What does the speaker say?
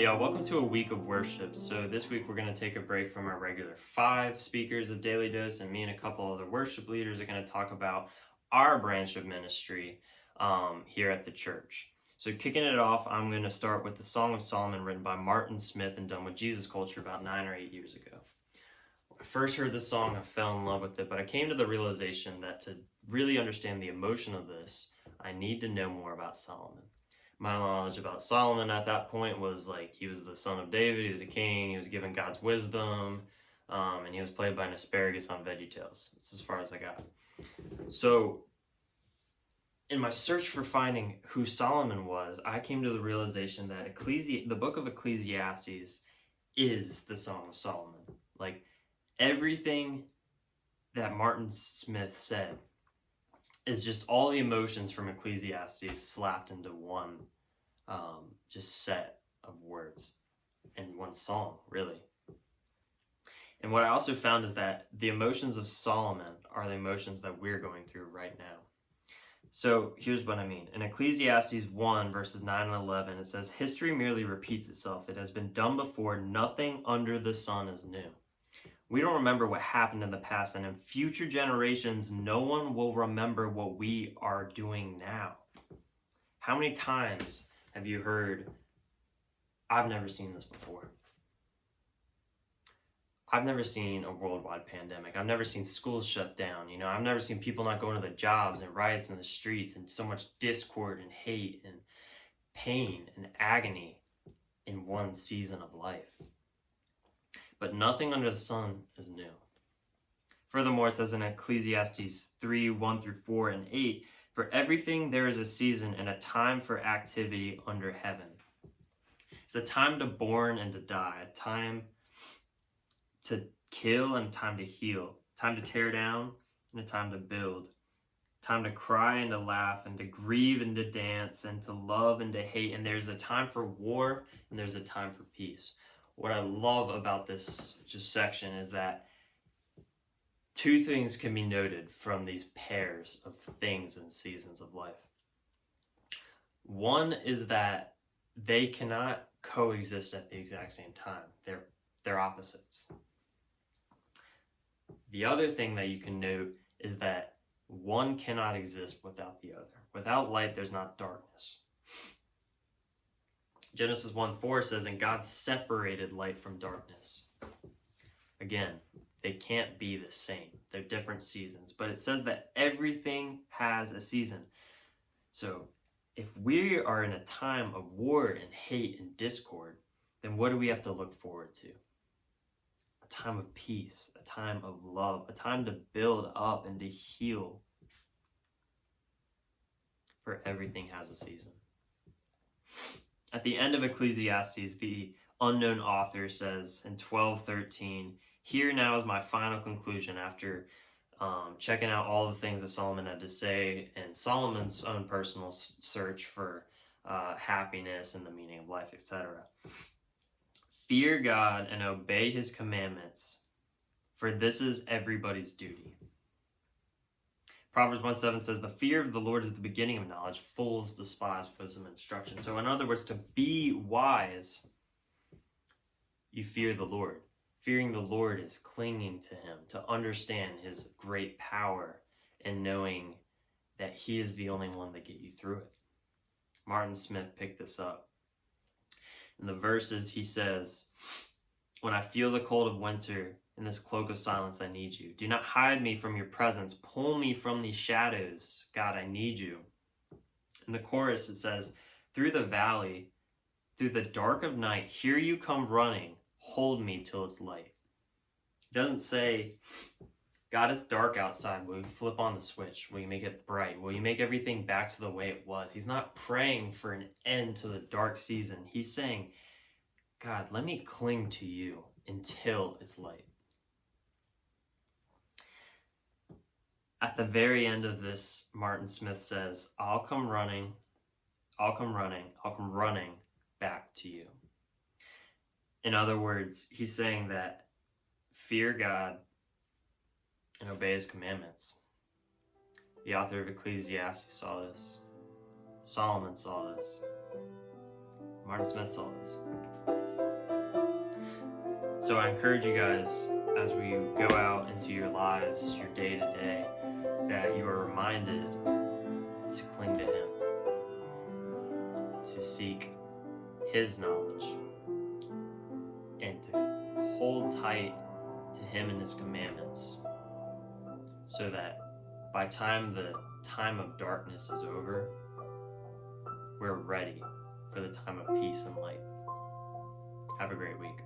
Hey y'all, welcome to a week of worship. So this week we're going to take a break from our regular 5 speakers of Daily Dose, and me and a couple other worship leaders are going to talk about our branch of ministry here at the church. So kicking it off, I'm going to start with the Song of Solomon written by Martin Smith and done with Jesus Culture about 9 or 8 years ago. When I first heard this song, I fell in love with it, but I came to the realization that to really understand the emotion of this, I need to know more about Solomon. My knowledge about Solomon at that point was like he was the son of David, he was a king, he was given God's wisdom, and he was played by an asparagus on VeggieTales. That's as far as I got. So in my search for finding who Solomon was, I came to the realization that the book of Ecclesiastes is the Song of Solomon. Like everything that Martin Smith said is just all the emotions from Ecclesiastes slapped into one just set of words in one song, really. And what I also found is that the emotions of Solomon are the emotions that we're going through right now. So here's what I mean. In Ecclesiastes 1, verses 9 and 11, it says, "History merely repeats itself. It has been done before. Nothing under the sun is new." We don't remember what happened in the past, and in future generations, no one will remember what we are doing now. How many times have you heard, "I've never seen this before"? I've never seen a worldwide pandemic. I've never seen schools shut down. I've never seen people not going to their jobs and riots in the streets and so much discord and hate and pain and agony in one season of life. But nothing under the sun is new. Furthermore, it says in Ecclesiastes 3, 1 through 4 and 8, "For everything there is a season and a time for activity under heaven." It's a time to born and to die, a time to kill and a time to heal, a time to tear down and a time to build, a time to cry and to laugh and to grieve and to dance and to love and to hate. And there's a time for war and there's a time for peace. What I love about this just section is that two things can be noted from these pairs of things and seasons of life. One is that they cannot coexist at the exact same time. They're opposites. The other thing that you can note is that one cannot exist without the other. Without light, there's not darkness. Genesis 1:4 says, "And God separated light from darkness." Again, they can't be the same. They're different seasons. But it says that everything has a season. So if we are in a time of war and hate and discord, then what do we have to look forward to? A time of peace, a time of love, a time to build up and to heal. For everything has a season. At the end of Ecclesiastes, the unknown author says in 12:13, "Here now is my final conclusion after checking out all the things that Solomon had to say and Solomon's own personal search for happiness and the meaning of life, etc. Fear God and obey his commandments, for this is everybody's duty." Proverbs 1:7 says, "The fear of the Lord is the beginning of knowledge. Fools despise wisdom and instruction." So in other words, to be wise, you fear the Lord. Fearing the Lord is clinging to him, to understand his great power and knowing that he is the only one that get you through it. Martin Smith picked this up. In the verses, he says, "When I feel the cold of winter, in this cloak of silence, I need you. Do not hide me from your presence. Pull me from these shadows. God, I need you." In the chorus, it says, "Through the valley, through the dark of night, here you come running. Hold me till it's light." It doesn't say, "God, it's dark outside. Will you flip on the switch? Will you make it bright? Will you make everything back to the way it was?" He's not praying for an end to the dark season. He's saying, "God, let me cling to you until it's light." At the very end of this, Martin Smith says, I'll come running back to you." In other words, he's saying that fear God and obey his commandments. The author of Ecclesiastes saw this. Solomon saw this. Martin Smith saw this. So I encourage you guys, as we go out into your lives, your day to day, that you are reminded to cling to Him, to seek His knowledge, and to hold tight to Him and His commandments, so that by the time of darkness is over, we're ready for the time of peace and light. Have a great week.